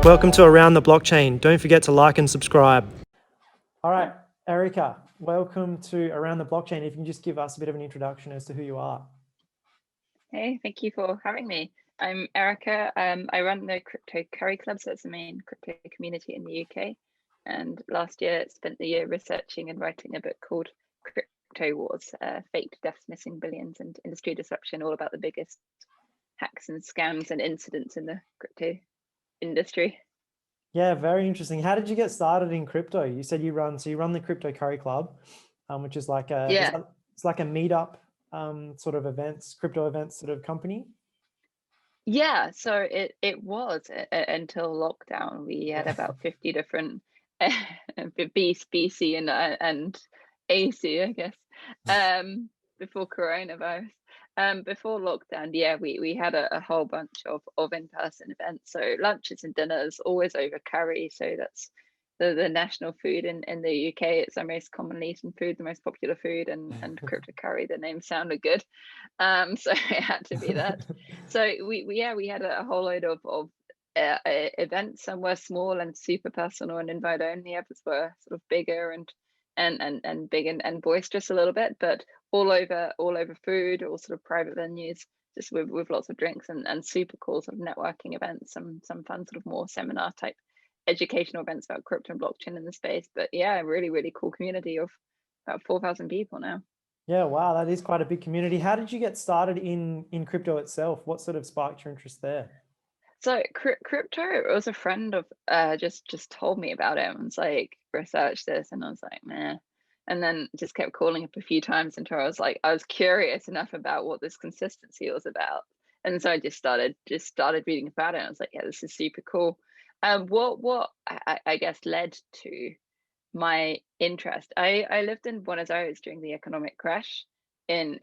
Welcome to Around the Blockchain. Don't forget to like and subscribe. All right, Erica, welcome to Around the Blockchain. If you can just give us a bit of an introduction as to who you are. Hey, thank you for having me. I'm Erica. I run the Crypto Curry Club, so it's the main crypto community in the UK. And last year, spent the year researching and writing a book called Crypto Wars: Faked Deaths, Missing Billions, and Industry Disruption, all about the biggest hacks and scams and incidents in the crypto industry. Yeah, very interesting. How did you get started in crypto? You said you run the Crypto Curry Club, which is like Yeah. it's like a meetup sort of events, crypto events sort of company. Yeah, so it was until lockdown. We had about 50 different BC and AC, I guess, before coronavirus. Before lockdown, yeah, we had a whole bunch of in-person events. So lunches and dinners, always over curry. So that's the national food in the UK. It's our most commonly eaten food, the most popular food, and crypto curry, the name sounded good. So it had to be that. So we had a whole load of events. Some were small and super personal and invite only. Others were sort of bigger and big and boisterous a little bit, but all over food, all sort of private venues, just with lots of drinks and super cool sort of networking events. Some fun sort of more seminar type educational events about crypto and blockchain in the space. But yeah, really cool community of about 4,000 people now. Yeah, wow, that is quite a big community. How did you get started in crypto itself? What sort of sparked your interest there? So crypto, it was a friend of just told me about it and was like, research this, and I was like, meh. And then just kept calling up a few times until I was curious enough about what this consistency was about. And so I just started reading about it. And I was like, yeah, this is super cool. What I guess led to my interest. I lived in Buenos Aires during the economic crash in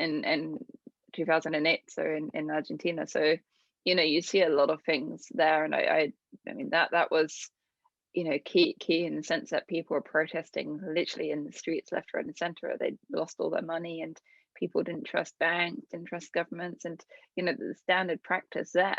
2008, so in Argentina. So you see a lot of things there, and I mean that was key in the sense that people were protesting literally in the streets, left, right, and center. They lost all their money, and people didn't trust banks, didn't trust governments, and the standard practice there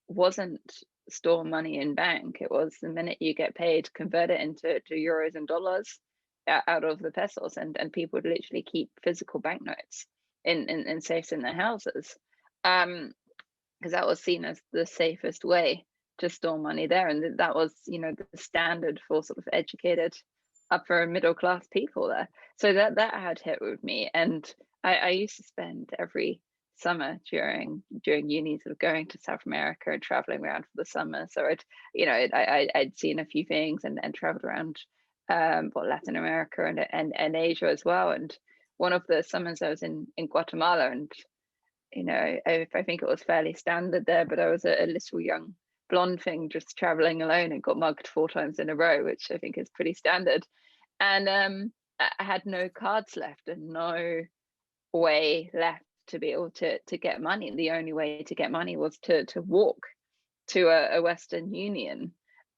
wasn't store money in bank. It was the minute you get paid, convert it into euros and dollars out of the pesos, and people would literally keep physical banknotes in safes in their houses. Because that was seen as the safest way to store money there, and that was the standard for sort of educated upper and middle class people there. So that had hit with me, and I used to spend every summer during uni sort of going to South America and traveling around for the summer. So I'd seen a few things and traveled around Latin America and Asia as well. And one of the summers I was in Guatemala, and I think it was fairly standard there, but I was a little young blonde thing just traveling alone and got mugged 4 times in a row, which I think is pretty standard. And I had no cards left and no way left to be able to get money. The only way to get money was to walk to a Western Union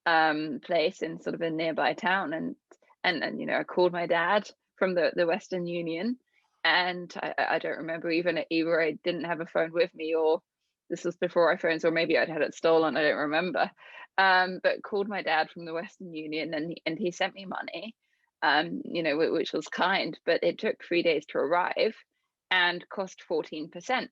place in sort of a nearby town, and I called my dad from the Western Union, and I don't remember either I didn't have a phone with me, or this was before iPhones, or maybe I'd had it stolen. I don't remember. But called my dad from the Western Union, and he sent me money, which was kind, but it took 3 days to arrive and cost 14%.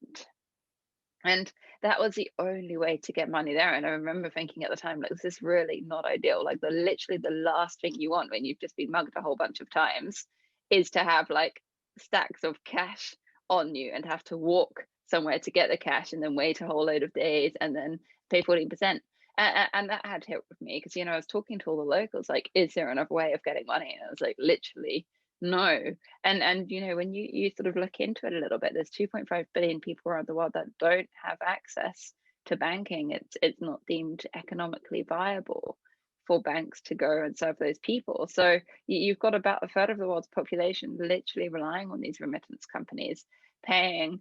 And that was the only way to get money there. And I remember thinking at the time, like, this is really not ideal. Like, literally the last thing you want when you've just been mugged a whole bunch of times is to have like stacks of cash on you and have to walk somewhere to get the cash and then wait a whole load of days and then pay 14%. And that had hit with me because I was talking to all the locals, like, is there another way of getting money? And I was like, literally no. And when you sort of look into it a little bit, there's 2.5 billion people around the world that don't have access to banking. It's not deemed economically viable for banks to go and serve those people. So you've got about a third of the world's population literally relying on these remittance companies, paying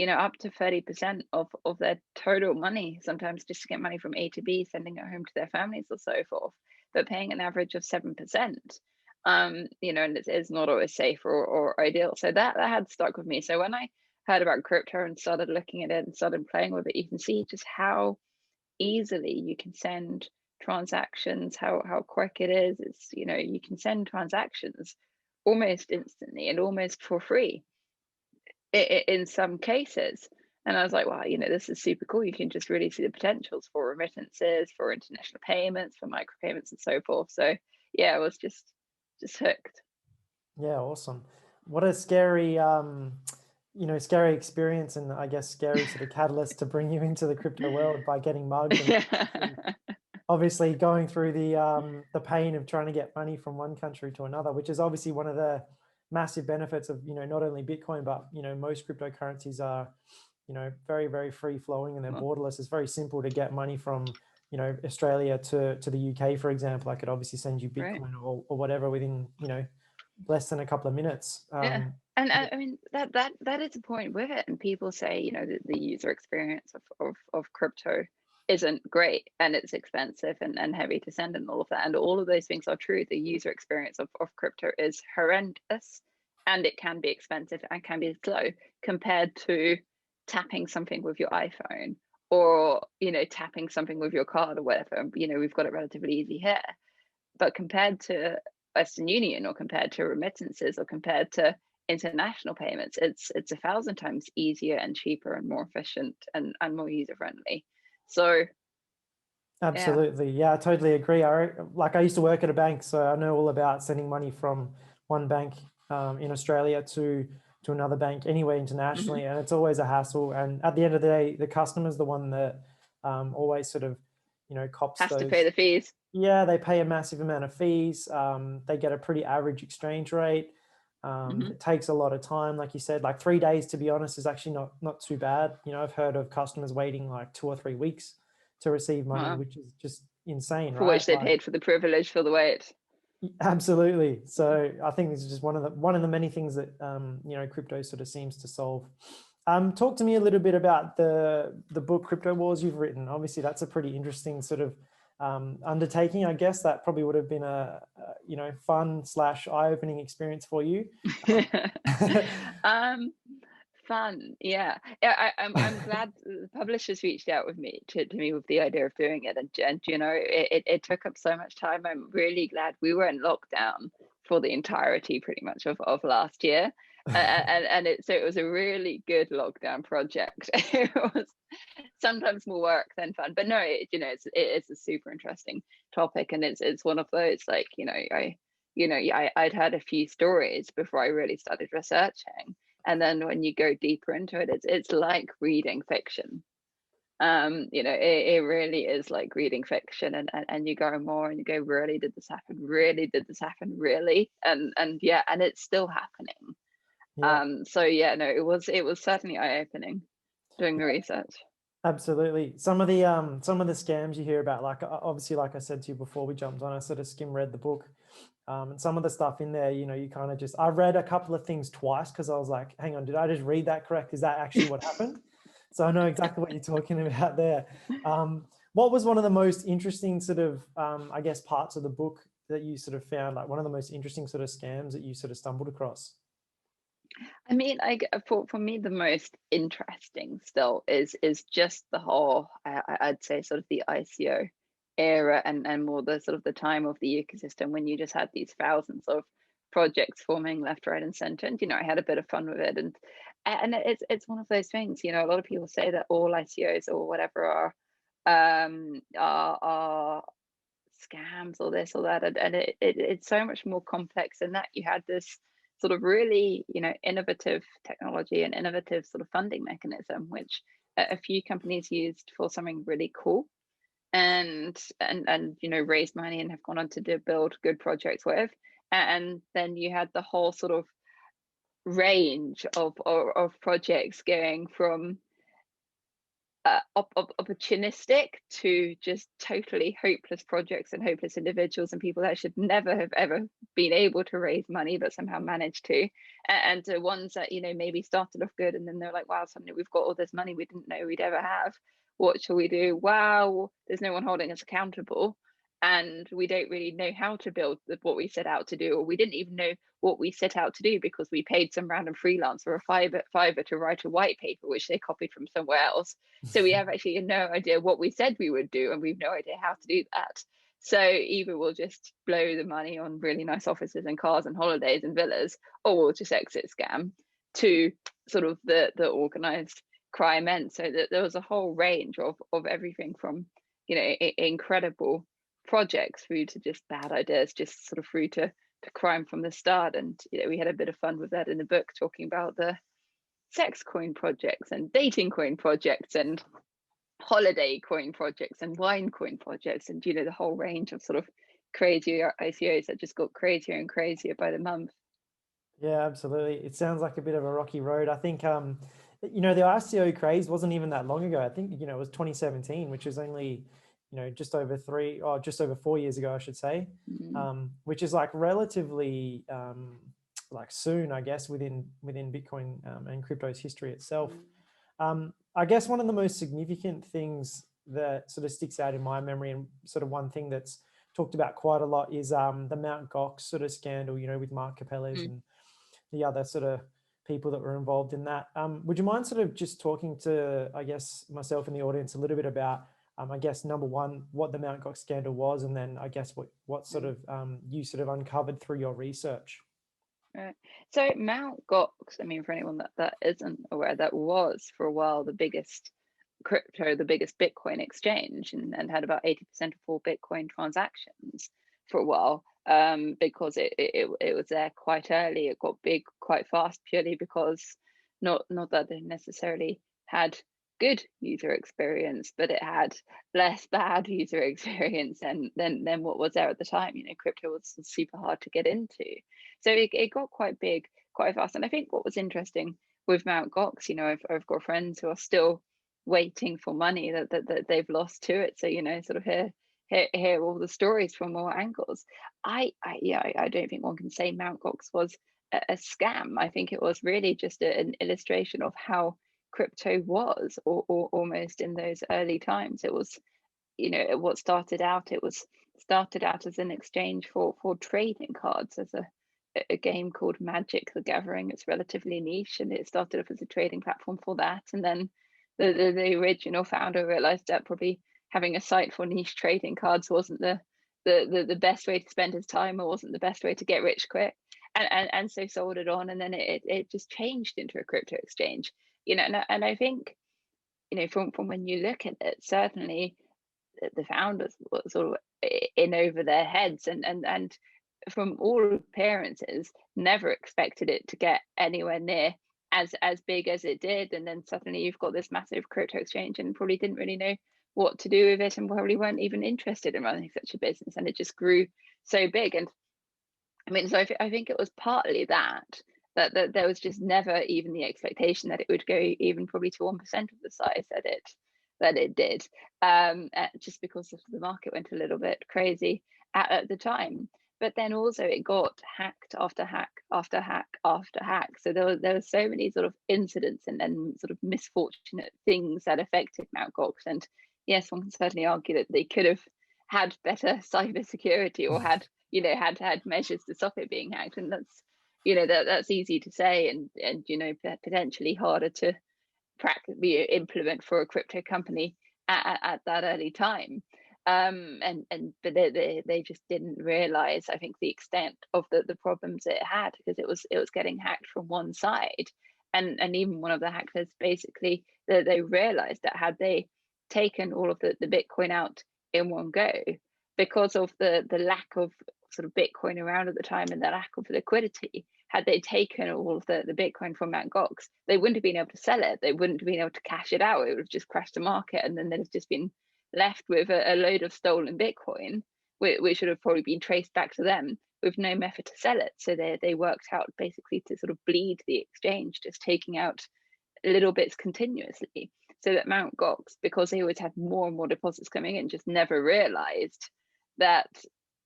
up to 30% of their total money, sometimes just to get money from A to B, sending it home to their families or so forth, but paying an average of 7%. And it's not always safe or ideal. So that had stuck with me. So when I heard about crypto and started looking at it and started playing with it, you can see just how easily you can send transactions, how quick it is. It's, you can send transactions almost instantly and almost for free in some cases. And I was like, wow, this is super cool. You can just really see the potentials for remittances, for international payments, for micropayments, and so forth. So yeah, I was just hooked. Yeah, awesome. What a scary, scary experience, and I guess scary sort of catalyst to bring you into the crypto world by getting mugged and obviously going through the pain of trying to get money from one country to another, which is obviously one of the massive benefits of, not only Bitcoin, but, most cryptocurrencies are, very, very free flowing, and they're borderless. It's very simple to get money from, Australia to the UK, for example. I could obviously send you Bitcoin Right. or whatever within, less than a couple of minutes. Yeah. And I mean that is the point with it. And people say, the user experience of crypto isn't great, and it's expensive and heavy to send and all of that. And all of those things are true. The user experience of crypto is horrendous, and it can be expensive and can be slow compared to tapping something with your iPhone, or tapping something with your card or whatever. We've got it relatively easy here. But compared to Western Union, or compared to remittances, or compared to international payments, it's 1,000 times easier and cheaper and more efficient and more user friendly. So absolutely. Yeah, I totally agree. I used to work at a bank, so I know all about sending money from one bank in Australia to another bank anywhere internationally, and it's always a hassle. And at the end of the day, the customer's the one that always sort of, cops has those. to pay the fees. Yeah, they pay a massive amount of fees. They get a pretty average exchange rate. It takes a lot of time, like you said. Like 3 days, to be honest, is actually not too bad. I've heard of customers waiting like 2 or 3 weeks to receive money, which is just insane, For right? which they paid for the privilege, for the wait. Absolutely. So I think this is just one of the many things that crypto sort of seems to solve. Talk to me a little bit about the book Crypto Wars you've written. Obviously, that's a pretty interesting sort of undertaking. I guess that probably would have been a fun / eye-opening experience for you. Fun, yeah. I'm glad the publishers reached out with me to me with the idea of doing it, and it took up so much time. I'm really glad we were in lockdown for the entirety, pretty much, of last year, and it was a really good lockdown project. It was sometimes more work than fun, but no, it's a super interesting topic, and it's one of those, like, I'd heard a few stories before I really started researching. And then when you go deeper into it, it's like reading fiction. It really is like reading fiction, and you go more and you go, really did this happen? Really did this happen? Really? And yeah, and it's still happening. Yeah. So yeah, no, it was certainly eye-opening doing the research. Absolutely. Some of the scams you hear about, like obviously, like I said to you before we jumped on, I sort of skim read the book. And some of the stuff in there, you kind of I read a couple of things twice because I was like, hang on, did I just read that correct? Is that actually what happened? So I know exactly what you're talking about there. What was one of the most interesting sort of, I guess, parts of the book that you sort of found, like one of the most interesting sort of scams that you sort of stumbled across? I mean, for me, the most interesting still is just the whole, I'd say, sort of the ICO era, and more the sort of the time of the ecosystem, when you just had these thousands of projects forming left, right, and center. And I had a bit of fun with it, and it's one of those things. A lot of people say that all ICOs or whatever are scams or this or that, and it's so much more complex than that. You had this sort of really innovative technology and innovative sort of funding mechanism, which a few companies used for something really cool, and raised money and have gone on to build good projects with. And then you had the whole sort of range of projects going from opportunistic to just totally hopeless projects and hopeless individuals and people that should never have ever been able to raise money but somehow managed to, and to ones that maybe started off good, and then they're like, wow, suddenly we've got all this money we didn't know we'd ever have. What shall we do? Wow, there's no one holding us accountable, and we don't really know how to build what we set out to do, or we didn't even know what we set out to do because we paid some random freelancer a fiver to write a white paper which they copied from somewhere else. So we have actually no idea what we said we would do, and we've no idea how to do that. So either we'll just blow the money on really nice offices and cars and holidays and villas, or we'll just exit scam, to sort of the organized crime end. So that there was a whole range of everything from, incredible projects through to just bad ideas, just sort of through to crime from the start. And we had a bit of fun with that in the book, talking about the sex coin projects and dating coin projects and holiday coin projects and wine coin projects, and the whole range of sort of crazy ICOs that just got crazier and crazier by the month. Yeah, absolutely. It sounds like a bit of a rocky road. I think, the ICO craze wasn't even that long ago. I think, it was 2017, which is only, just over 4 years ago, I should say, which is like relatively like soon, I guess, within Bitcoin and crypto's history itself. I guess one of the most significant things that sort of sticks out in my memory, and sort of one thing that's talked about quite a lot, is the Mount Gox sort of scandal, with Mark Capellas and the other sort of people that were involved in that. Would you mind sort of just talking to, I guess, myself and the audience a little bit about, I guess, number one, what the Mount Gox scandal was, and then I guess what sort of you sort of uncovered through your research? Right. So Mount Gox, I mean, for anyone that isn't aware, that was for a while the biggest Bitcoin exchange, and had about 80% of all Bitcoin transactions for a while, because it was there quite early. It got big quite fast, purely because not that they necessarily had good user experience, but it had less bad user experience than what was there at the time. Crypto was super hard to get into, so it got quite big quite fast. And I think what was interesting with Mount Gox, I've got friends who are still waiting for money that they've lost to it. So sort of hear all the stories from all angles. I don't think one can say Mount Gox was a scam. I think it was really just an illustration of how crypto was, or almost in those early times. It was, what started out, as an exchange for trading cards, as a game called Magic the Gathering. It's relatively niche, and it started off as a trading platform for that. And then the original founder realized that probably having a site for niche trading cards wasn't the best way to spend his time, or wasn't the best way to get rich quick, and so sold it on. And then it just changed into a crypto exchange. And I think, from when you look at it, certainly the founders were sort of in over their heads, and from all appearances never expected it to get anywhere near as big as it did. And then suddenly you've got this massive crypto exchange, and probably didn't really know what to do with it, and probably weren't even interested in running such a business, and it just grew so big. And I mean, so I think it was partly that there was just never even the expectation that it would go even probably to 1% of the size that it did, just because the market went a little bit crazy at the time. But then also it got hacked after hack after hack after hack. So there were so many sort of incidents and then sort of misfortunate things that affected Mt. Gox. And yes, one can certainly argue that they could have had better cybersecurity, or had measures to stop it being hacked. And that's easy to say, and potentially harder to practically implement for a crypto company at that early time. But they just didn't realize, I think, the extent of the problems it had, because it was getting hacked from one side. And even one of the hackers, basically, they realized that had they taken all of the Bitcoin out in one go, because of the lack of sort of Bitcoin around at the time and the lack of liquidity, had they taken all of the Bitcoin from Mt. Gox, they wouldn't have been able to sell it. They wouldn't have been able to cash it out. It would have just crashed the market, and then they'd have just been left with a load of stolen Bitcoin, which would have probably been traced back to them, with no method to sell it. So they worked out basically to sort of bleed the exchange, just taking out little bits continuously, so that Mt. Gox, because they always had more and more deposits coming in, just never realized that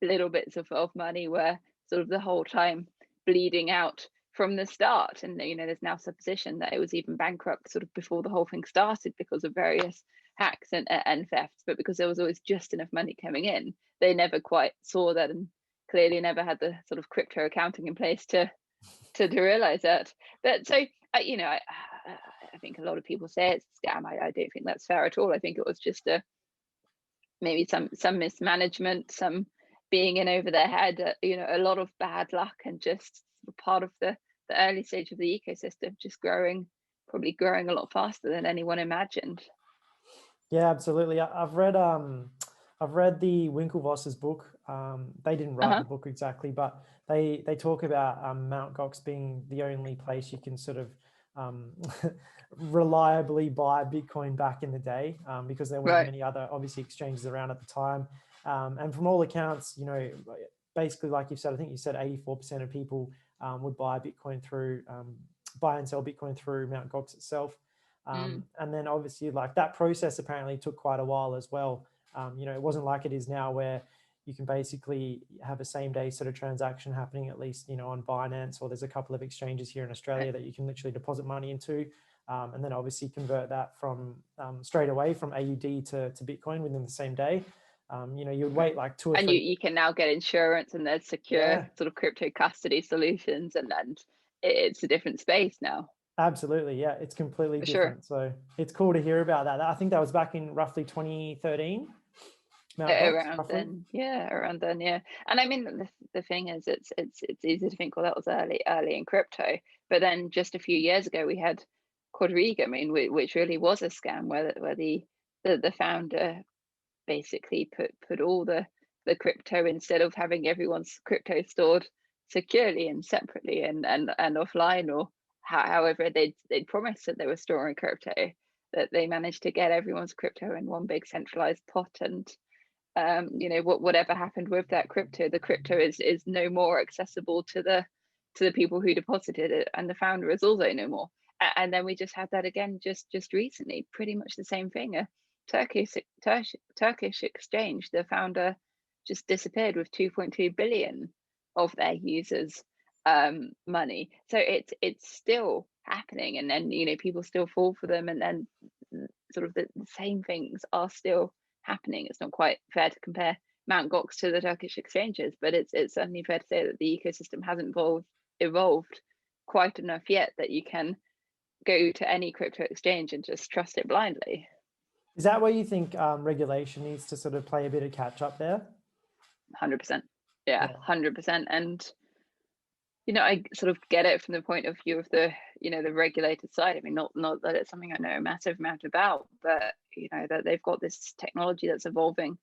little bits of money were sort of the whole time bleeding out from the start. And there's now supposition that it was even bankrupt sort of before the whole thing started, because of various hacks and thefts. But because there was always just enough money coming in, they never quite saw that, and clearly never had the sort of crypto accounting in place to realize that. But so I think a lot of people say it's a scam. I don't think that's fair at all. I think it was just a maybe some mismanagement, some being in over their head, a lot of bad luck, and just part of the early stage of the ecosystem, just probably growing a lot faster than anyone imagined. Yeah, absolutely. I've read the Winklevos's book. They didn't write the Uh-huh. book exactly, but they talk about Mount Gox being the only place you can sort of um, reliably buy Bitcoin back in the day, because there weren't Right. many other obviously exchanges around at the time. And from all accounts, basically, like you've said, I think you said 84% of people would buy Bitcoin through buy and sell Bitcoin through Mount Gox itself. Mm. And then obviously like that process apparently took quite a while as well. It wasn't like it is now where you can basically have a same day sort of transaction happening, at least, on Binance, or there's a couple of exchanges here in Right. Australia that you can literally deposit money into. And then obviously convert that from straight away from AUD to Bitcoin within the same day. You would Right. wait like 2 or And 3. you can now get insurance, and there's secure Yeah, sort of crypto custody solutions, and it's a different space now, absolutely. Yeah, it's completely for sure. different. So it's cool to hear about that. I think that was back in roughly 2013, Mount Gox, Around roughly. then, yeah, around then, yeah. And I mean, the thing is, it's easy to think, well, that was early in crypto, but then just a few years ago, we had Quadriga, I mean, which really was a scam, where the founder basically put all the crypto, instead of having everyone's crypto stored securely and separately and offline, or however they'd promised that they were storing crypto, that they managed to get everyone's crypto in one big centralized pot. And whatever happened with that crypto, the crypto is no more accessible to the people who deposited it, and the founder is also no more. And then we just had that again just recently, pretty much the same thing. A Turkish exchange, the founder just disappeared with 2.2 billion of their users' money. So it's still happening, and then people still fall for them, and then sort of the same things are still happening. It's not quite fair to compare Mount Gox to the Turkish exchanges, but it's certainly fair to say that the ecosystem hasn't evolved quite enough yet that you can go to any crypto exchange and just trust it blindly. Is that where you think regulation needs to sort of play a bit of catch up there? 100%. Yeah, Yeah. 100%. And I sort of get it from the point of view of the regulated side. I mean, not that it's something I know a massive amount about, but that they've got this technology that's evolving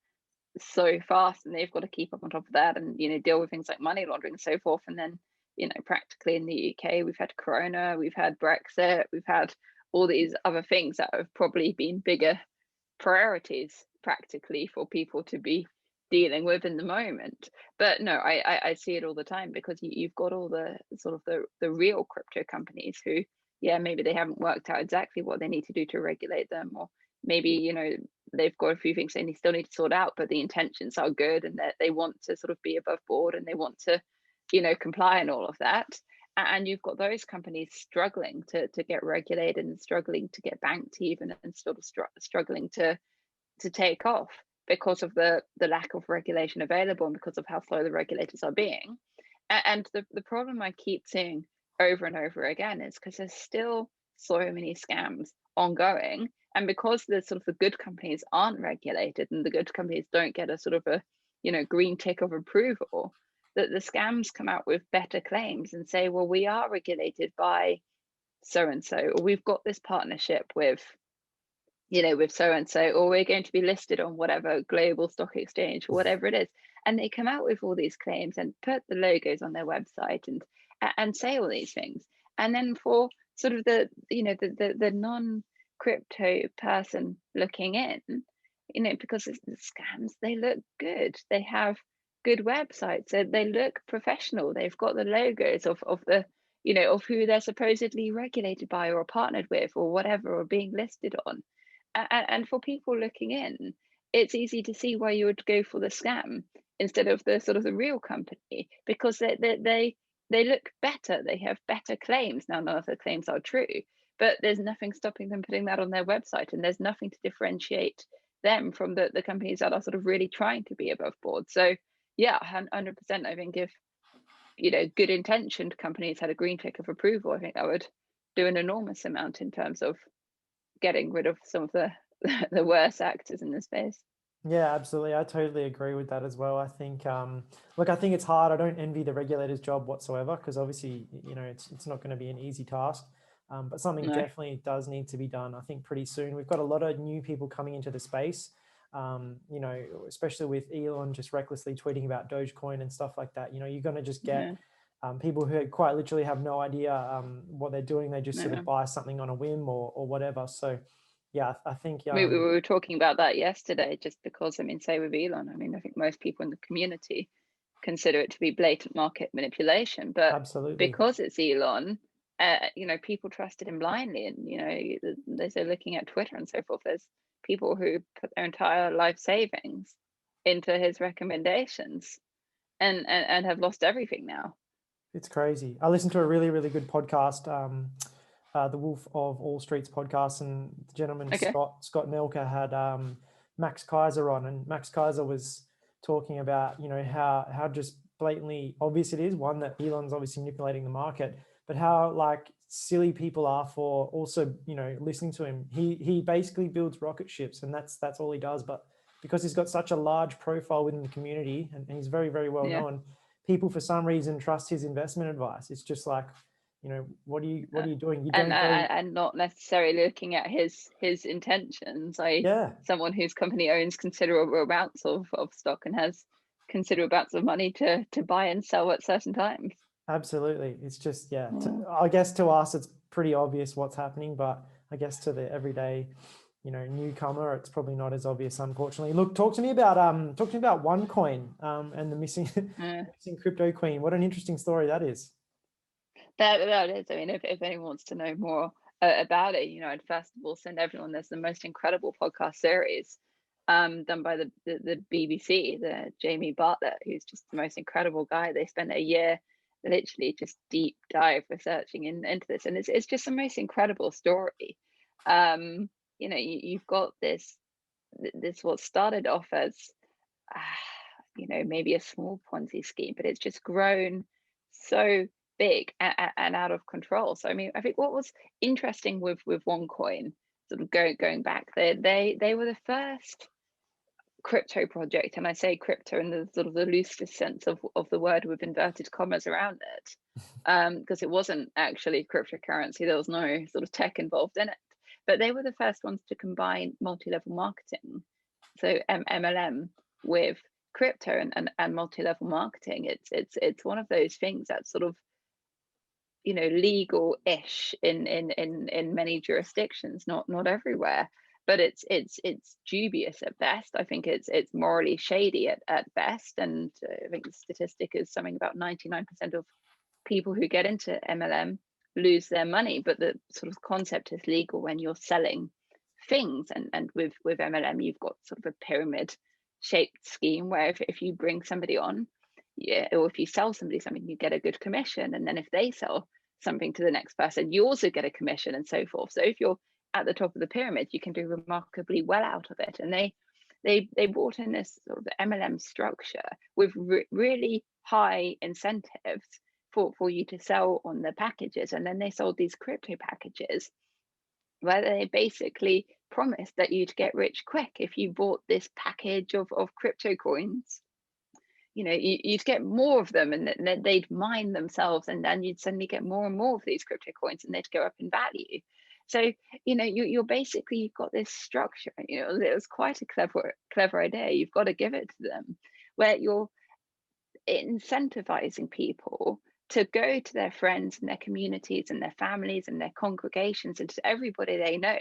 so fast, and they've got to keep up on top of that, and deal with things like money laundering and so forth. And then practically in the UK, we've had Corona, we've had Brexit, we've had all these other things that have probably been bigger priorities practically for people to be dealing with in the moment. But no, I see it all the time, because you've got all the sort of the real crypto companies who, yeah, maybe they haven't worked out exactly what they need to do to regulate them, or maybe they've got a few things they still need to sort out, but the intentions are good, and that they want to sort of be above board, and they want to comply and all of that. And you've got those companies struggling to get regulated, and struggling to get banked even, and sort of struggling to take off, because of the lack of regulation available, and because of how slow the regulators are being. And the problem I keep seeing over and over again is because there's still so many scams ongoing, and because the sort of the good companies aren't regulated, and the good companies don't get a sort of a green tick of approval, that the scams come out with better claims and say, well, we are regulated by so and so, or we've got this partnership with so and so, or we're going to be listed on whatever global stock exchange, or whatever it is. And they come out with all these claims and put the logos on their website, and say all these things. And then for sort of the non crypto person looking in, because it's the scams, they look good, they have good websites, so they look professional, they've got the logos of the of who they're supposedly regulated by, or partnered with, or whatever, or being listed on. And for people looking in, it's easy to see why you would go for the scam instead of the sort of the real company, because they look better, they have better claims. Now, none of the claims are true, but there's nothing stopping them putting that on their website, and there's nothing to differentiate them from the companies that are sort of really trying to be above board. So yeah, 100%. I think if good intentioned companies had a green tick of approval, I think that would do an enormous amount in terms of getting rid of some of the the worst actors in the space. Yeah, absolutely. I totally agree with that as well. I think, look, I think it's hard. I don't envy the regulator's job whatsoever because obviously, it's not going to be an easy task. But something No. definitely does need to be done. I think pretty soon we've got a lot of new people coming into the space. Especially with Elon just recklessly tweeting about Dogecoin and stuff like that. You're going to just get Yeah. people who quite literally have no idea what they're doing. They just sort of No. buy something on a whim or whatever. So, yeah, I think We were talking about that yesterday, just because, I mean, say with Elon, I mean, I think most people in the community consider it to be blatant market manipulation, but absolutely. because it's Elon, people trusted him blindly. And, they say, looking at Twitter and so forth, there's people who put their entire life savings into his recommendations and have lost everything now. It's crazy. I listened to a really, really good podcast, the Wolf of All Streets podcast, and the gentleman Okay. Scott Nelker had Max Kaiser on, and Max Kaiser was talking about how just blatantly obvious it is. One, that Elon's obviously manipulating the market, but how like silly people are for also listening to him. He basically builds rocket ships, and that's all he does. But because he's got such a large profile within the community, and he's very, very well Yeah. known, people for some reason trust his investment advice. It's just like, what are you doing? You and don't go. and not necessarily looking at his intentions. Yeah, Someone whose company owns considerable amounts of stock and has considerable amounts of money to buy and sell at certain times. absolutely. It's just, yeah. Yeah. I guess to us, it's pretty obvious what's happening, but I guess to the everyday, newcomer, it's probably not as obvious, unfortunately. Look, talk to me about OneCoin, and the missing Yeah. missing crypto queen. What an interesting story that is. That is, I mean, if anyone wants to know more about it, I'd first of all send everyone, there's the most incredible podcast series done by the BBC, the Jamie Bartlett, who's just the most incredible guy. They spent a year literally just deep dive researching into this, and it's just the most incredible story. You've got this what started off as maybe a small Ponzi scheme, but it's just grown so big and out of control. So I mean, I think what was interesting with OneCoin, sort of going back, they were the first crypto project, and I say crypto in the sort of the loosest sense of the word, with inverted commas around it, because it wasn't actually cryptocurrency. There was no sort of tech involved in it, but they were the first ones to combine multi-level marketing, so MLM, with crypto and multi-level marketing. It's one of those things that's sort of legal-ish in many jurisdictions, not everywhere, but it's dubious at best. I think it's morally shady at best, and I think the statistic is something about 99% of people who get into MLM lose their money, but the sort of concept is legal when you're selling things. And with MLM, you've got sort of a pyramid shaped scheme where if you bring somebody on, yeah, or if you sell somebody something, you get a good commission, and then if they sell something to the next person, you also get a commission, and so forth. So if you're at the top of the pyramid, you can do remarkably well out of it. And they brought in this sort of MLM structure with really high incentives for you to sell on the packages. And then they sold these crypto packages where they basically promised that you'd get rich quick if you bought this package of crypto coins. You'd get more of them, and then they'd mine themselves, and then you'd suddenly get more and more of these crypto coins, and they'd go up in value. So you're basically, you've got this structure. It was quite a clever idea. You've got to give it to them, where you're incentivizing people to go to their friends and their communities and their families and their congregations and to everybody they know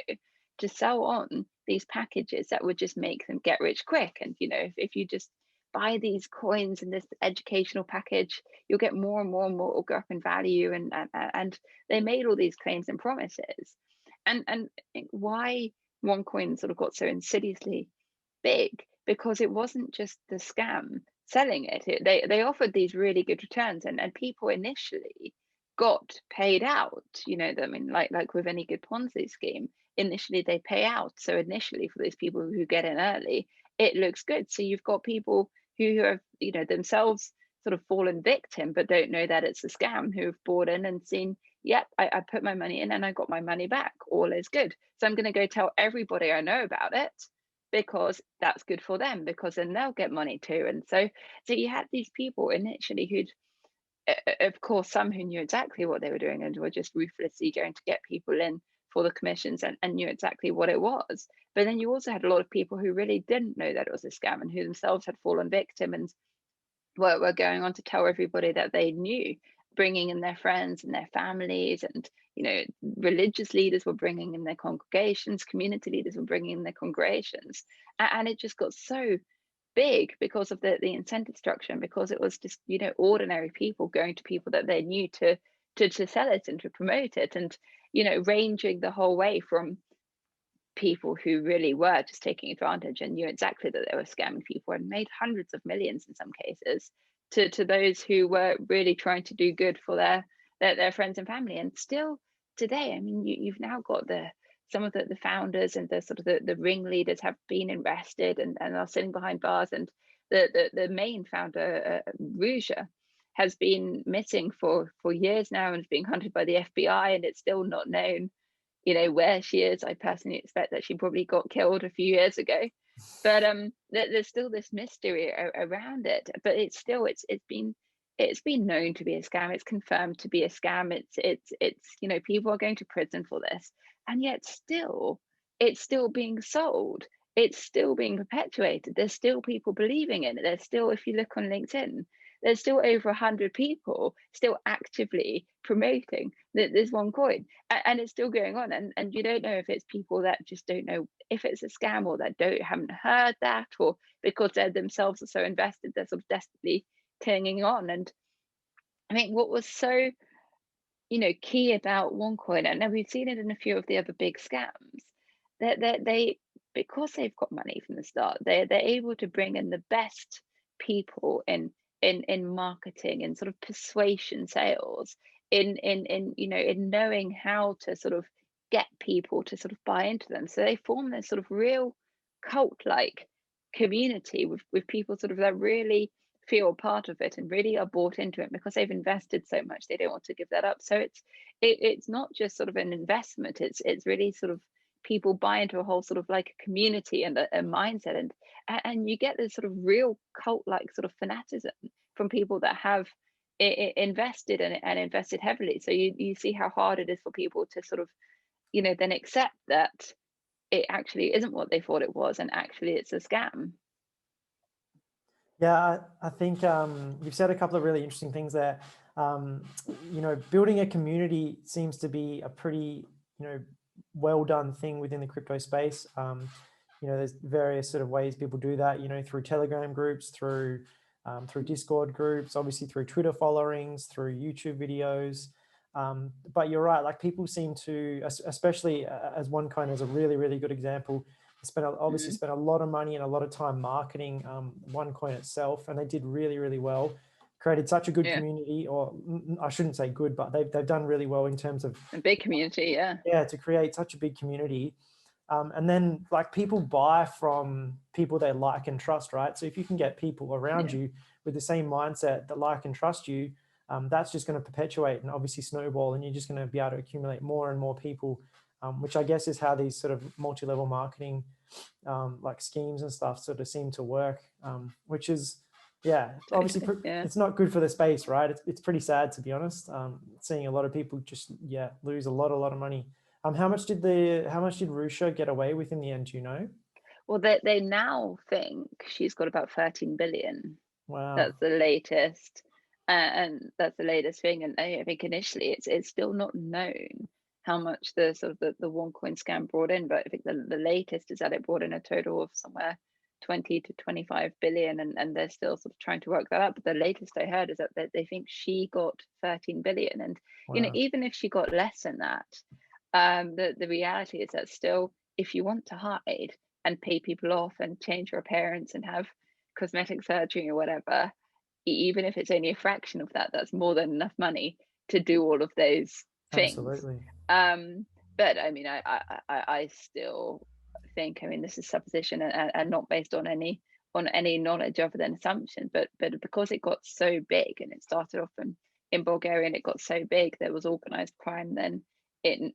to sell on these packages that would just make them get rich quick. And if you just buy these coins and this educational package, you'll get more and more and more, will go up in value. And they made all these claims and promises. And why OneCoin sort of got so insidiously big, because it wasn't just the scam selling it. They offered these really good returns, and people initially got paid out. I mean, like with any good Ponzi scheme, initially they pay out. So initially, for these people who get in early, it looks good. So you've got people who have themselves sort of fallen victim, but don't know that it's a scam, who've bought in and seen, yep, I put my money in and I got my money back, all is good, so I'm going to go tell everybody I know about it, because that's good for them, because then they'll get money too. And so you had these people initially who'd, of course, some who knew exactly what they were doing and were just ruthlessly going to get people in for the commissions, and knew exactly what it was. But then you also had a lot of people who really didn't know that it was a scam, and who themselves had fallen victim and were going on to tell everybody that they knew, bringing in their friends and their families. And religious leaders were bringing in their congregations, community leaders were bringing in their congregations, and it just got so big because of the incentive structure, and because it was just ordinary people going to people that they knew to sell it and to promote it. And ranging the whole way from people who really were just taking advantage and knew exactly that they were scamming people and made hundreds of millions in some cases, to those who were really trying to do good for their friends and family. And still today, I mean, you've now got some of the founders and the sort of the ringleaders have been arrested and are sitting behind bars. And the main founder, Ruja, has been missing for years now and is being hunted by the FBI, and it's still not known where she is. I personally expect that she probably got killed a few years ago, but there's still this mystery around it. But it's been known to be a scam. It's confirmed to be a scam. It's people are going to prison for this, and yet still it's still being sold. It's still being perpetuated. There's still people believing in it. There's still, if you look on LinkedIn, there's still over 100 people still actively promoting this one coin, and it's still going on. And you don't know if it's people that just don't know if it's a scam, or that haven't heard that, or because they themselves are so invested, they're sort of desperately clinging on. And I mean, what was so key about OneCoin, and then we've seen it in a few of the other big scams, that they, because they've got money from the start, they're able to bring in the best people in marketing and sort of persuasion sales, in knowing how to sort of get people to sort of buy into them. So they form this sort of real cult like community with people sort of that really feel part of it and really are bought into it, because they've invested so much, they don't want to give that up. So it's not just sort of an investment, it's really sort of people buy into a whole sort of like a community and a mindset, and you get this sort of real cult like sort of fanaticism from people that have invested and invested heavily. So you see how hard it is for people to sort of then accept that it actually isn't what they thought it was, and actually it's a scam. Yeah, I think you've said a couple of really interesting things there. Building a community seems to be a pretty, well done thing within the crypto space. There's various sort of ways people do that, through Telegram groups, through Discord groups, obviously through Twitter followings, through YouTube videos. But you're right, like people seem to, especially as OneCoin is a really, really good example, spent a lot of money and a lot of time marketing OneCoin itself, and they did really, really well. Created such a good community, or I shouldn't say good, but they've done really well in terms of a big community. Yeah, to create such a big community. And then like people buy from people they like and trust, right? So if you can get people around you with the same mindset that like and trust you, that's just going to perpetuate and obviously snowball, and you're just going to be able to accumulate more and more people, which I guess is how these sort of multi-level marketing like schemes and stuff sort of seem to work, which is, obviously it's not good for the space, right? It's pretty sad, to be honest, seeing a lot of people just, lose a lot of money. How much did Rusha get away with in the end, do you know? Well, they now think she's got about 13 billion. Wow. That's the latest. And that's the latest thing. And I think initially it's still not known how much the sort of the OneCoin scam brought in, but I think the latest is that it brought in a total of somewhere 20 to 25 billion, and they're still sort of trying to work that out. But the latest I heard is that they think she got 13 billion. And even if she got less than that, the reality is that still, if you want to hide and pay people off and change your appearance and have cosmetic surgery or whatever, even if it's only a fraction of that, that's more than enough money to do all of those things. Absolutely. But I mean, I still think, I mean, this is supposition and not based on any knowledge other than assumption, but because it got so big, and it started off in Bulgaria, and it got so big, there was organized crime then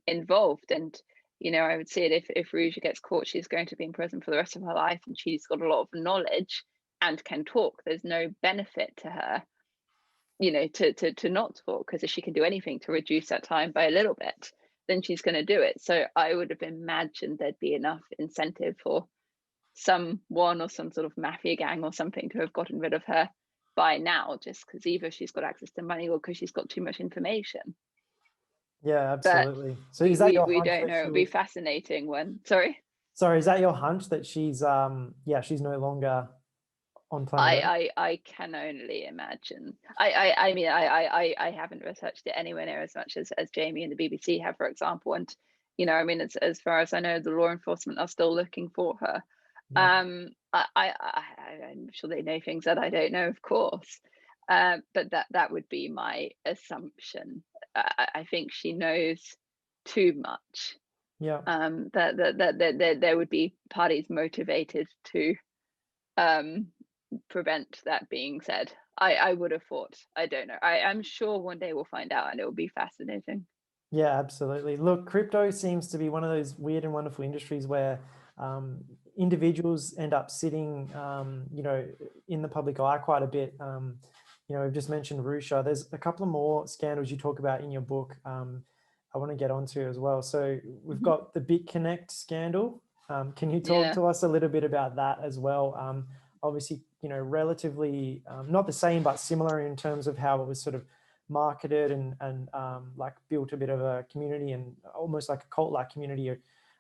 involved. And I would see it if Ruja gets caught, she's going to be in prison for the rest of her life, and she's got a lot of knowledge and can talk. There's no benefit to her, to not talk, because if she can do anything to reduce that time by a little bit, then she's going to do it. So I would have imagined there'd be enough incentive for someone or some sort of mafia gang or something to have gotten rid of her by now, just because either she's got access to money or because she's got too much information. Yeah, But absolutely. So is that your we hunch don't that know. she It'll be was? fascinating when. Sorry. Sorry, is that your hunch that she's she's no longer on planet Earth? I can only imagine. I haven't researched it anywhere near as much as Jamie and the BBC have, for example. And as far as I know, the law enforcement are still looking for her. Yeah. I'm sure they know things that I don't know, of course. But that would be my assumption. I think she knows too much. Yeah. That there would be parties motivated to prevent that being said. I would have thought. I don't know. I'm sure one day we'll find out, and it will be fascinating. Yeah, absolutely. Look, crypto seems to be one of those weird and wonderful industries where individuals end up sitting, in the public eye quite a bit. We've just mentioned Rusha. There's a couple of more scandals you talk about in your book. I want to get onto as well. So we've got the BitConnect scandal. Can you talk to us a little bit about that as well? Obviously, relatively not the same, but similar in terms of how it was sort of marketed and like built a bit of a community and almost like a cult-like community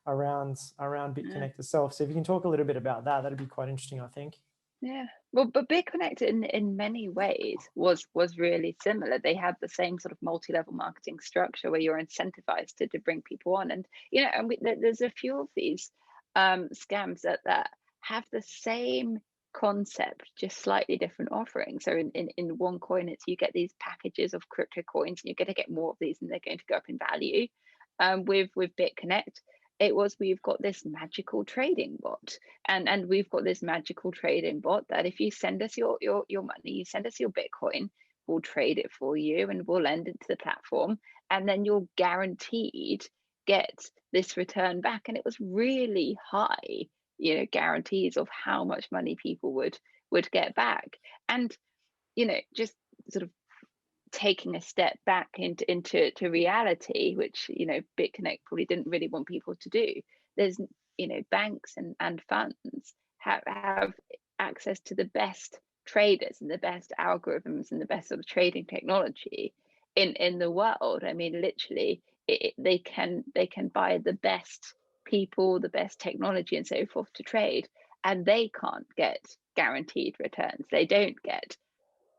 around BitConnect itself. So if you can talk a little bit about that, that'd be quite interesting, I think. Yeah. Well, but BitConnect in many ways was really similar. They had the same sort of multi-level marketing structure where you're incentivized to bring people on, and there's a few of these scams that have the same concept, just slightly different offerings. So in OneCoin, it's you get these packages of crypto coins, and you're going to get more of these, and they're going to go up in value. With BitConnect, it was we've got this magical trading bot, and we've got this magical trading bot that if you send us your money, you send us your Bitcoin, we'll trade it for you and we'll lend it to the platform, and then you're guaranteed get this return back. And it was really high, guarantees of how much money people would get back. And just sort of taking a step back into reality, which BitConnect probably didn't really want people to do. There's banks and funds have access to the best traders and the best algorithms and the best sort of trading technology in the world. I mean, literally, they can buy the best people, the best technology, and so forth to trade, and they can't get guaranteed returns. They don't get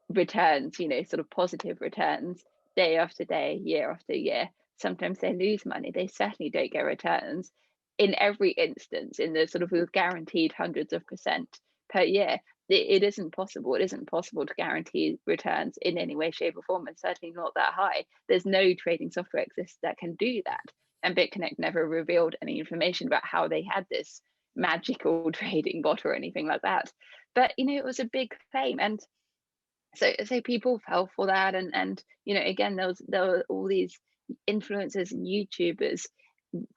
returns, sort of positive returns day after day, year after year. Sometimes they lose money. They certainly don't get returns in every instance in the sort of guaranteed hundreds of percent per year. It isn't possible. It isn't possible to guarantee returns in any way, shape, or form, and certainly not that high. There's no trading software exists that can do that. And BitConnect never revealed any information about how they had this magical trading bot or anything like that. But it was a big claim, and so people fell for that, and again, there were all these influencers and YouTubers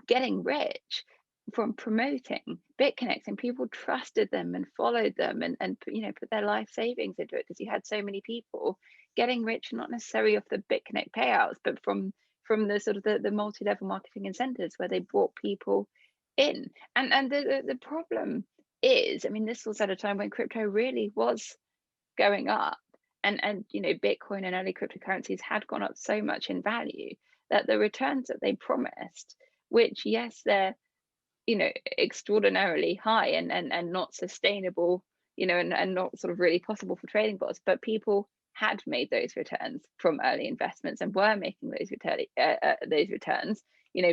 getting rich from promoting BitConnect, and people trusted them and followed them and put their life savings into it, because you had so many people getting rich, not necessarily off the BitConnect payouts, but from the sort of the multi-level marketing incentives where they brought people in. And the problem is, I mean, this was at a time when crypto really was going up, and Bitcoin and early cryptocurrencies had gone up so much in value that the returns that they promised, which yes, they're extraordinarily high and not sustainable, and not sort of really possible for trading bots, but people had made those returns from early investments and were making those returns,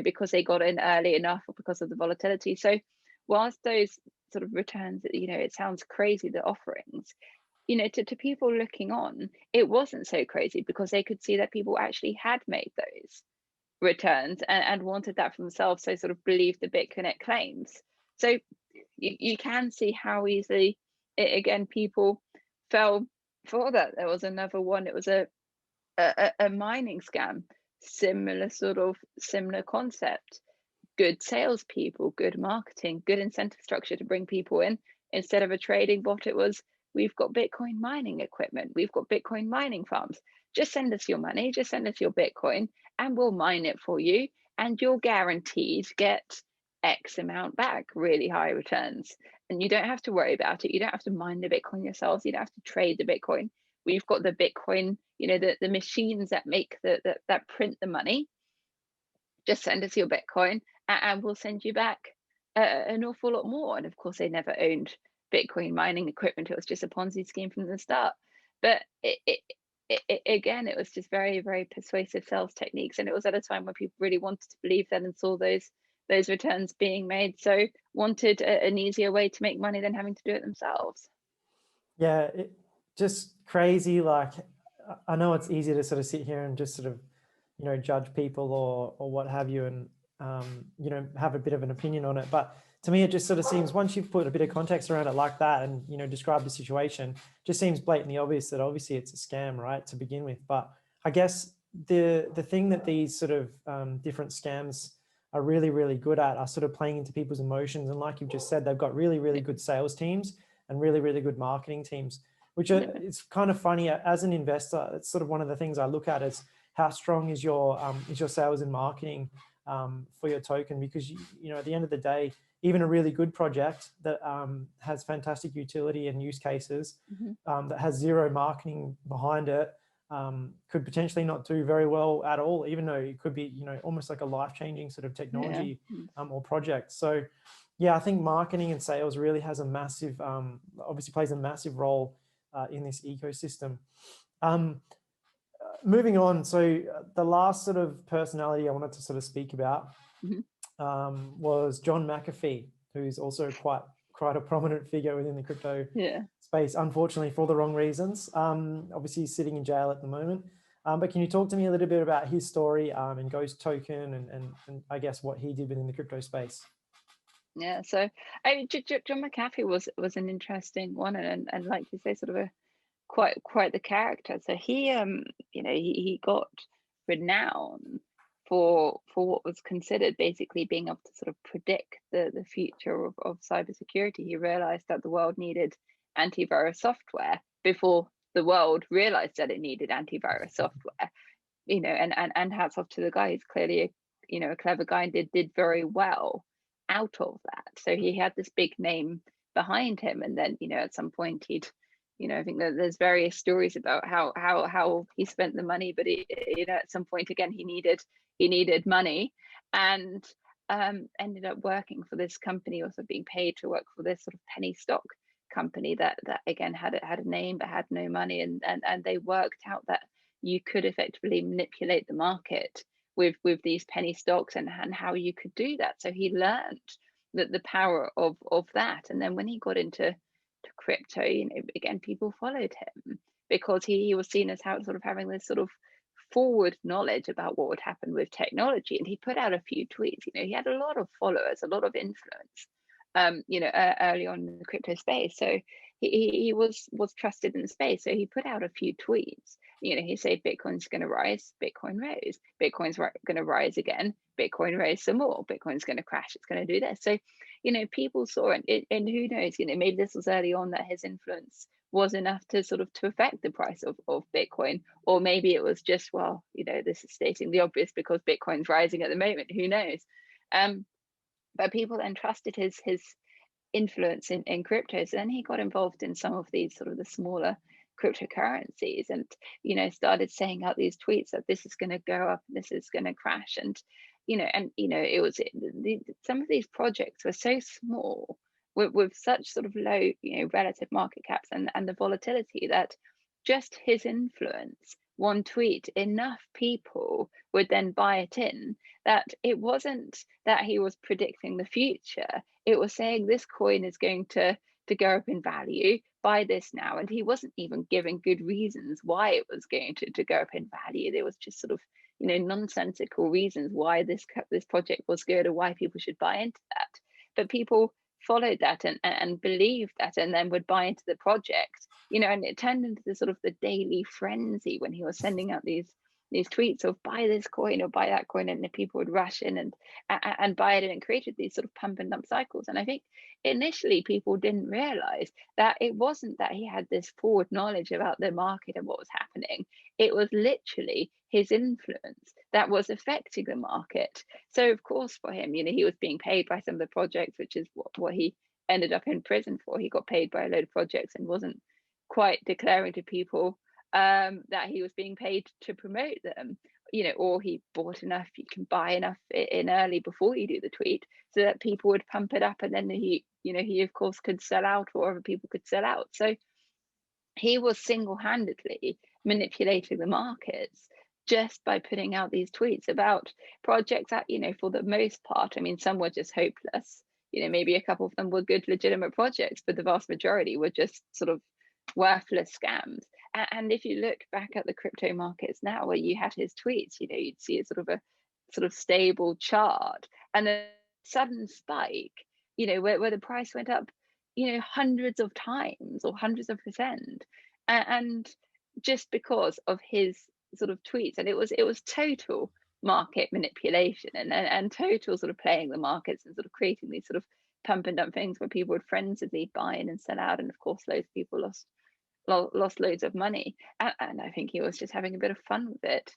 because they got in early enough or because of the volatility. So whilst those sort of returns, it sounds crazy, the offerings, to people looking on, it wasn't so crazy, because they could see that people actually had made those returns and wanted that for themselves, so sort of believed the BitConnect claims. So you can see how easily, again, people fell for that. There was another one, it was a mining scam, similar concept. good salespeople, good marketing, good incentive structure to bring people in. Instead of a trading bot, it was, we've got Bitcoin mining equipment, we've got Bitcoin mining farms. Just send us your money, just send us your Bitcoin, and we'll mine it for you. And you're guaranteed to get X amount back, really high returns. And you don't have to worry about it. You don't have to mine the Bitcoin yourselves. You don't have to trade the Bitcoin. We've got the Bitcoin, the machines that make that print the money. Just send us your Bitcoin and we'll send you back an awful lot more. And of course, they never owned Bitcoin mining equipment. It was just a Ponzi scheme from the start. But again, it was just very, very persuasive sales techniques. And it was at a time when people really wanted to believe that and saw those returns being made. So wanted an easier way to make money than having to do it themselves. Yeah, just crazy. Like, I know it's easy to sort of sit here and just sort of, judge people or what have you, and have a bit of an opinion on it. But to me, it just sort of seems, once you've put a bit of context around it like that and describe the situation, just seems blatantly obvious that obviously it's a scam, right, to begin with. But I guess the thing that these sort of different scams are really, really good at are sort of playing into people's emotions. And like you've just said, they've got really, really good sales teams and really, really good marketing teams, which are, it's kind of funny as an investor. It's sort of one of the things I look at is how strong is your sales and marketing for your token, because at the end of the day, even a really good project that has fantastic utility and use cases, that has zero marketing behind it, could potentially not do very well at all, even though it could be almost like a life-changing sort of technology or project. So yeah, I think marketing and sales really has a massive, obviously plays a massive role in this ecosystem. Moving on, so the last sort of personality I wanted to sort of speak about was John Mcafee, who's also quite a prominent figure within the crypto space, unfortunately for the wrong reasons. Obviously, he's sitting in jail at the moment. But can you talk to me a little bit about his story and Ghost Token and I guess what he did within the crypto space? Yeah, so John Mcafee was an interesting one, and like you say, sort of a quite the character. So he got renown for what was considered basically being able to sort of predict the future of cybersecurity. He realized that the world needed antivirus software before the world realized that it needed antivirus software. And hats off to the guy. He's clearly a clever guy and did very well out of that. So he had this big name behind him, and then at some point he'd I think that there's various stories about how he spent the money, but at some point again he needed money, and ended up working for this company, also being paid to work for this sort of penny stock company that again had a name but had no money, and they worked out that you could effectively manipulate the market with these penny stocks and how you could do that. So he learned that the power of that, and then when he got into crypto, again, people followed him because he was seen as sort of having this sort of forward knowledge about what would happen with technology. And he put out a few tweets. He had a lot of followers, a lot of influence, early on in the crypto space. So he was trusted in the space. So he put out a few tweets. He said Bitcoin's going to rise, Bitcoin rose, Bitcoin's going to rise again, Bitcoin rose some more, Bitcoin's going to crash, it's going to do this. So people saw it, and who knows, maybe this was early on that his influence was enough to sort of to affect the price of Bitcoin, or maybe it was just, well, this is stating the obvious because Bitcoin's rising at the moment, who knows. But people then trusted his influence in crypto. So then he got involved in some of these sort of the smaller cryptocurrencies, and started saying out these tweets that this is going to go up, this is going to crash, and it was some of these projects were so small with such sort of low relative market caps and the volatility that just his influence, one tweet, enough people would then buy it in, that it wasn't that he was predicting the future, it was saying this coin is going to go up in value, buy this now. And he wasn't even giving good reasons why it was going to go up in value. There was just sort of nonsensical reasons why this project was good or why people should buy into that. But people followed that and believed that, and then would buy into the project, and it turned into the sort of the daily frenzy when he was sending out these these tweets of buy this coin or buy that coin, and the people would rush in and buy it, and it created these sort of pump and dump cycles. And I think initially people didn't realize that it wasn't that he had this forward knowledge about the market and what was happening. It was literally his influence that was affecting the market. So of course for him, he was being paid by some of the projects, which is what he ended up in prison for. He got paid by a load of projects and wasn't quite declaring to people that he was being paid to promote them, or he bought enough, you can buy enough in early before you do the tweet, so that people would pump it up, and then he of course could sell out, or other people could sell out. So he was single-handedly manipulating the markets just by putting out these tweets about projects that, for the most part, I mean, some were just hopeless. Maybe a couple of them were good, legitimate projects, but the vast majority were just sort of worthless scams. And if you look back at the crypto markets now, where you had his tweets, you'd see a sort of stable chart, and a sudden spike, where the price went up, hundreds of times or hundreds of percent, and just because of his sort of tweets. And it was total market manipulation and total sort of playing the markets and sort of creating these sort of pump and dump things where people would frenziedly buy in and sell out, and of course loads of people lost loads of money. And I think he was just having a bit of fun with it.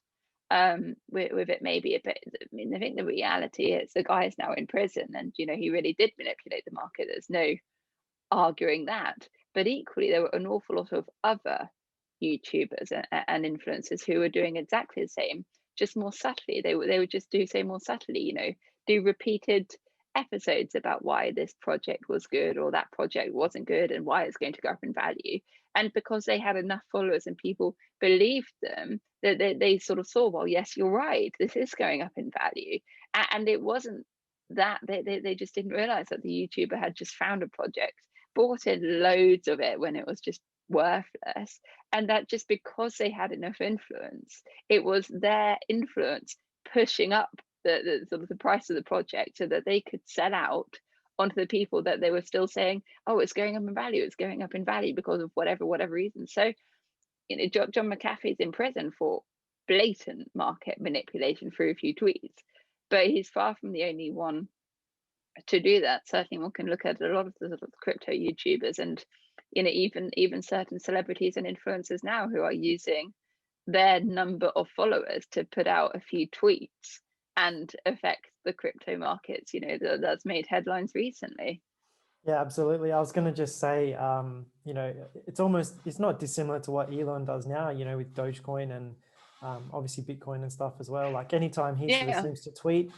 With it maybe a bit. I mean, I think the reality is the guy is now in prison, and he really did manipulate the market. There's no arguing that. But equally, there were an awful lot of other YouTubers and influencers who were doing exactly the same, just more subtly. They would just say more subtly, do repeated episodes about why this project was good or that project wasn't good and why it's going to go up in value. And because they had enough followers and people believed them, that they sort of saw, well, yes, you're right, this is going up in value. And it wasn't that they just didn't realize that the YouTuber had just found a project, bought in loads of it when it was just worthless, and that just because they had enough influence, it was their influence pushing up the sort of the price of the project, so that they could sell out onto the people that they were still saying, oh, it's going up in value, it's going up in value because of whatever reason. So John Mcafee's in prison for blatant market manipulation through a few tweets, but he's far from the only one to do that. Certainly one can look at a lot of the sort of crypto YouTubers, and even certain celebrities and influencers now who are using their number of followers to put out a few tweets and affect the crypto markets. That's made headlines recently. Yeah, absolutely. I was going to just say, it's not dissimilar to what Elon does now, with Dogecoin and obviously Bitcoin and stuff as well. Like anytime he sort of seems to tweet,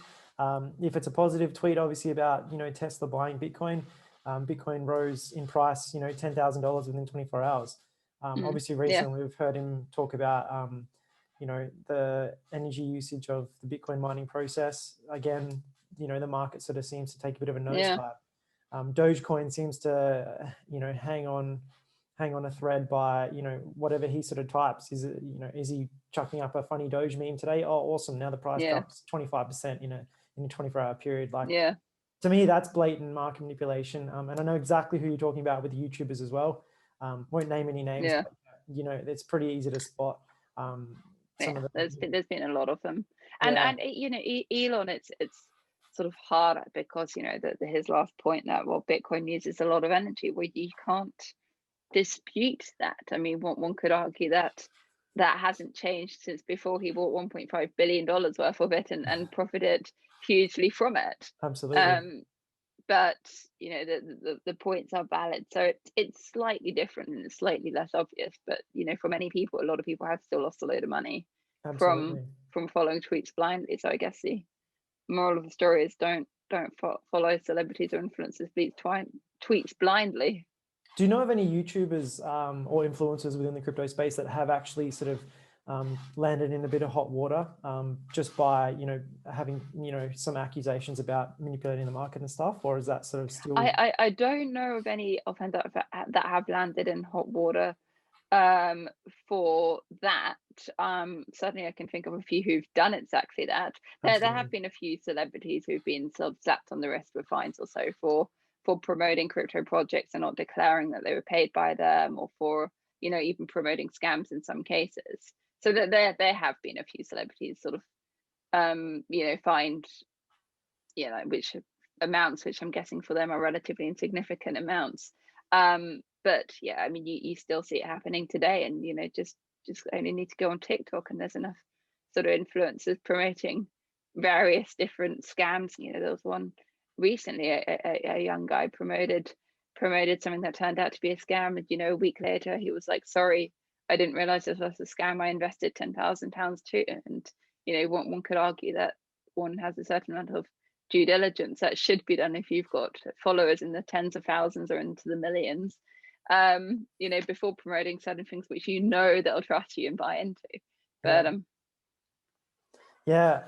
if it's a positive tweet, obviously about, Tesla buying Bitcoin, Bitcoin rose in price, $10,000 within 24 hours. Obviously recently we've heard him talk about, the energy usage of the Bitcoin mining process. Again, the market sort of seems to take a bit of a nosedive. Dogecoin seems to, hang on a thread by, whatever he sort of types. Is it, is he chucking up a funny Doge meme today? Oh, awesome. Now the price drops 25% in a 24-hour period. Like, to me, that's blatant market manipulation. And I know exactly who you're talking about with YouTubers as well. Won't name any names, but, it's pretty easy to spot. There's been a lot of them. And Elon, it's sort of harder because his last point that, well, Bitcoin uses a lot of energy. Well, you can't dispute that. I mean, one could argue that hasn't changed since before he bought $1.5 billion worth of it and profited hugely from it. Absolutely. But the points are valid, so it's slightly different and it's slightly less obvious. But for many people, a lot of people have still lost a load of money from following tweets blindly. So I guess the moral of the story is don't follow celebrities or influencers tweets blindly. Do you know of any YouTubers or influencers within the crypto space that have actually sort of landed in a bit of hot water just by having some accusations about manipulating the market and stuff? Or is that sort of still? I don't know of any offhand that have landed in hot water for that. Certainly I can think of a few who've done exactly that. There have been a few celebrities who've been sort of slapped on the wrist with fines or so for promoting crypto projects and not declaring that they were paid by them, or for even promoting scams in some cases. So that there have been a few celebrities sort of find which amounts, which I'm guessing for them are relatively insignificant amounts. But yeah, I mean, you still see it happening today, and just only need to go on TikTok, and there's enough sort of influencers promoting various different scams. There was one recently, a young guy promoted something that turned out to be a scam, and a week later he was like, sorry, I didn't realize this was a scam, I invested £10,000 too. And one could argue that one has a certain amount of due diligence that should be done if you've got followers in the tens of thousands or into the millions, before promoting certain things which they'll trust you and buy into. But yeah.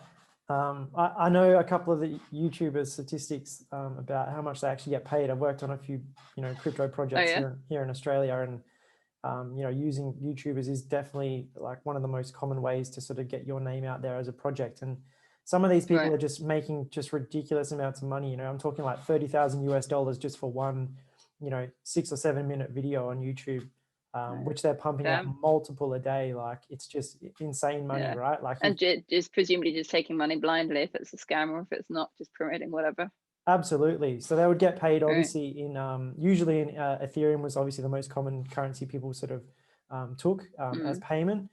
I know a couple of the YouTubers' statistics about how much they actually get paid. I've worked on a few, crypto projects here in Australia, and using YouTubers is definitely like one of the most common ways to sort of get your name out there as a project. And some of these people are just making just ridiculous amounts of money. I'm talking like $30,000 just for one, 6 or 7 minute video on YouTube. Which they're pumping out multiple a day. Like, it's just insane money, right? Like, and just presumably just taking money blindly if it's a scam, or if it's not, just promoting whatever. Absolutely. So they would get paid obviously in usually in Ethereum was obviously the most common currency people sort of took as payment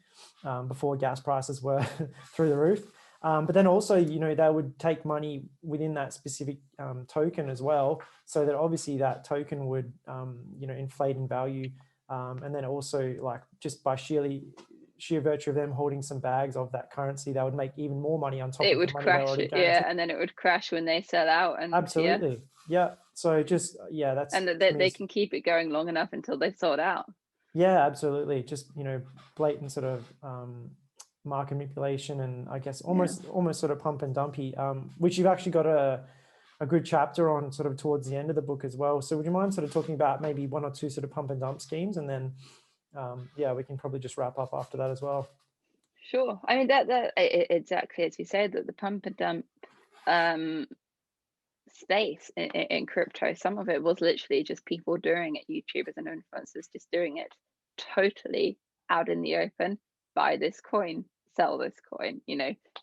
before gas prices were through the roof. But then also, they would take money within that specific token as well, so that obviously that token would inflate in value. And then also, like, just by sheer virtue of them holding some bags of that currency, they would make even more money on top of the money they already guaranteed. And then it would crash when they sell out. And absolutely, yeah. So just that's, and they can keep it going long enough until they've sold out. Yeah, absolutely. Just blatant sort of market manipulation, and I guess almost sort of pump and dumpy, which you've actually got a good chapter on sort of towards the end of the book as well. So would you mind sort of talking about maybe one or two sort of pump and dump schemes, and then we can probably just wrap up after that as well. Sure. I mean, that exactly as you said, that the pump and dump space in crypto, some of it was literally just people doing it, YouTubers and influencers just doing it totally out in the open. Buy this coin, sell this coin,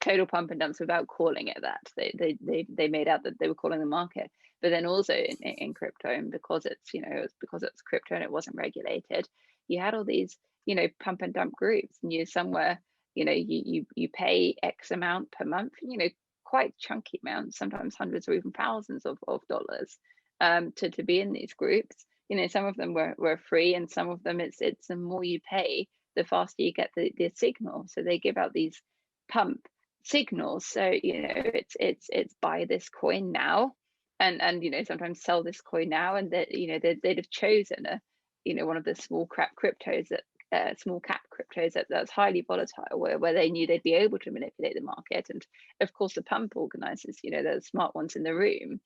total pump and dumps without calling it that. They made out that they were calling the market. But then also in crypto, and because it's crypto and it wasn't regulated, you had all these pump and dump groups, and somewhere you pay X amount per month, quite chunky amounts, sometimes hundreds or even thousands of dollars to be in these groups. Some of them were free, and some of them it's the more you pay, the faster you get the signal. So they give out these pump signals. So it's buy this coin now, and sometimes sell this coin now, and that they'd have chosen one of the small cap cryptos that's highly volatile, where they knew they'd be able to manipulate the market. And of course the pump organizers, they're the smart ones in the room,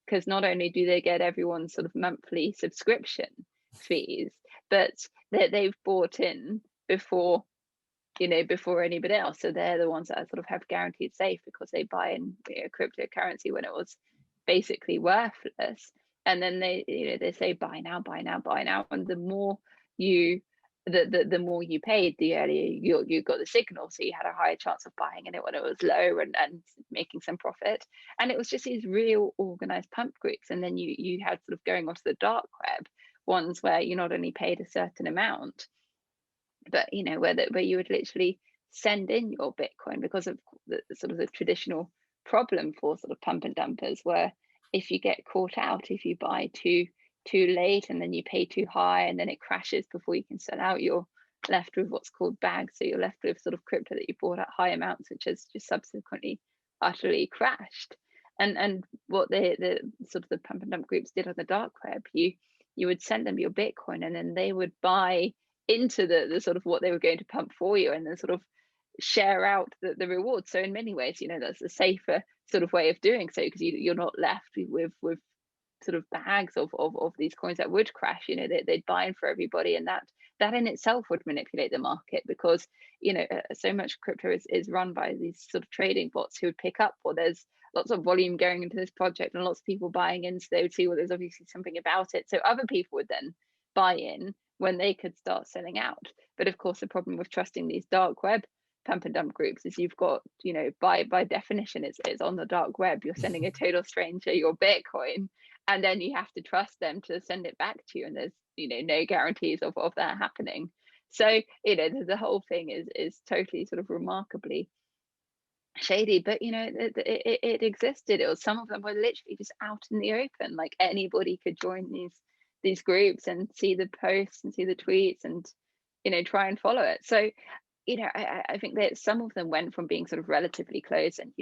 because not only do they get everyone's sort of monthly subscription fees, but they've bought in before anybody else. So they're the ones that sort of have guaranteed safe, because they buy in cryptocurrency when it was basically worthless. And then they say buy now, buy now, buy now. And the more the more you paid, the earlier you got the signal, so you had a higher chance of buying in it when it was low and making some profit. And it was just these real organized pump groups. And then you had sort of going onto the dark web ones where you not only paid a certain amount, but where you would literally send in your Bitcoin, because of the sort of the traditional problem for sort of pump and dumpers, where if you get caught out, if you buy too late and then you pay too high and then it crashes before you can sell out, you're left with what's called bags. So you're left with sort of crypto that you bought at high amounts, which has just subsequently utterly crashed. And what the sort of the pump and dump groups did on the dark web, you would send them your Bitcoin, and then they would buy into the sort of what they were going to pump for you, and then sort of share out the rewards. So in many ways, that's a safer sort of way of doing so, because you're not left with sort of bags of these coins that would crash. They'd buy in for everybody, and that in itself would manipulate the market, because so much crypto is run by these sort of trading bots who would pick up, or there's lots of volume going into this project and lots of people buying in, so they would see, well, there's obviously something about it, so other people would then buy-in when they could start selling out. But of course, the problem with trusting these dark web pump and dump groups is you've got, by definition, it's on the dark web. You're sending a total stranger your Bitcoin, and then you have to trust them to send it back to you, and there's no guarantees of that happening. So the whole thing is totally sort of remarkably shady. But it existed. It was, some of them were literally just out in the open, like anybody could join these groups and see the posts and see the tweets and try and follow it. So I think that some of them went from being sort of relatively close and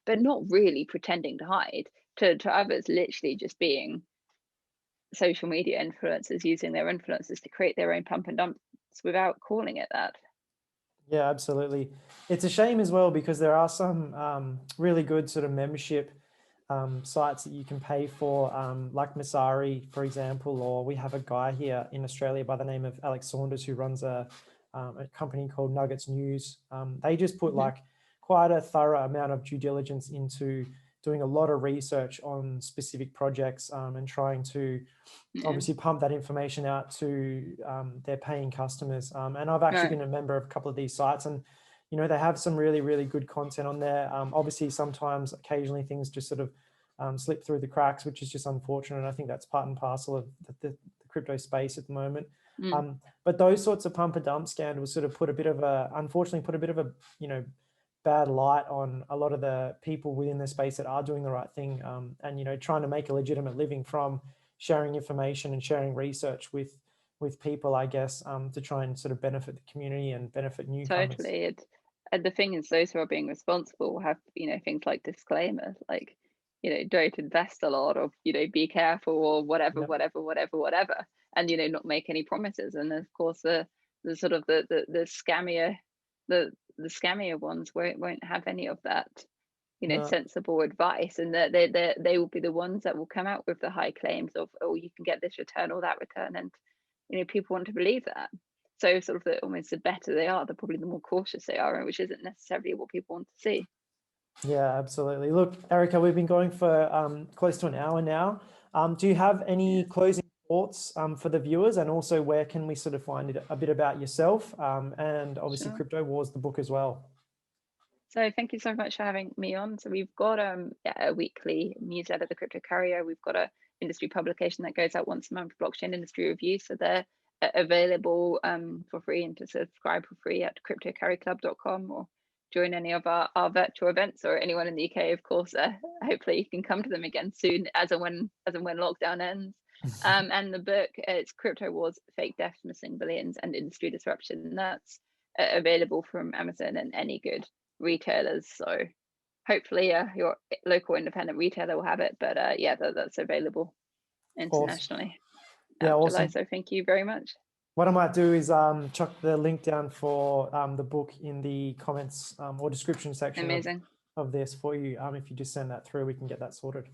but not really pretending to hide, to others literally just being social media influencers, using their influences to create their own pump and dumps without calling it that. Yeah, absolutely. It's a shame as well, because there are some really good sort of membership sites that you can pay for, like Masari, for example, or we have a guy here in Australia by the name of Alex Saunders who runs a company called Nuggets News. They just put like quite a thorough amount of due diligence into doing a lot of research on specific projects and trying to obviously pump that information out to their paying customers. And I've actually been a member of a couple of these sites, and they have some really, really good content on there. Obviously, sometimes, occasionally, things just sort of slip through the cracks, which is just unfortunate. I think that's part and parcel of the crypto space at the moment. But those sorts of pump and dump scandals sort of unfortunately put a bit of a bad light on a lot of the people within the space that are doing the right thing, and trying to make a legitimate living from sharing information and sharing research with people, I guess, to try and sort of benefit the community and benefit newcomers. Totally. And the thing is, those who are being responsible have things like disclaimers, like don't invest a lot, or be careful, or whatever, whatever, and not make any promises. And of course, the sort of the scammier the scammier ones won't have any of that sensible advice, and that they will be the ones that will come out with the high claims of, oh, you can get this return or that return, and people want to believe that. So sort of almost the better they are, probably the more cautious they are, which isn't necessarily what people want to see. Yeah, absolutely. Look, Erica, we've been going for close to an hour now. Do you have any closing thoughts for the viewers, and also where can we sort of find a bit about yourself, and obviously Sure. Crypto Wars, the book as well? So thank you so much for having me on. So we've got a weekly newsletter, the Crypto Carrier. We've got a industry publication that goes out once a month, Blockchain Industry Review. So they're available for free, and to subscribe for free at cryptocarryclub.com, or join any of our virtual events, or anyone in the UK, of course. Hopefully you can come to them again soon, as and when lockdown ends. And the book, it's Crypto Wars, Fake Deaths, Missing Billions, and Industry Disruption. That's available from Amazon and any good retailers. So hopefully your local independent retailer will have it, but that's available internationally. Yeah, awesome. July. So thank you very much. What I might do is chuck the link down for the book in the comments or description section of this for you. If you just send that through, we can get that sorted.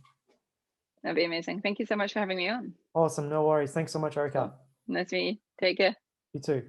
That'd be amazing. Thank you so much for having me on. Awesome. No worries. Thanks so much, Erica. Cool. Nice to meet you. Take care. You too.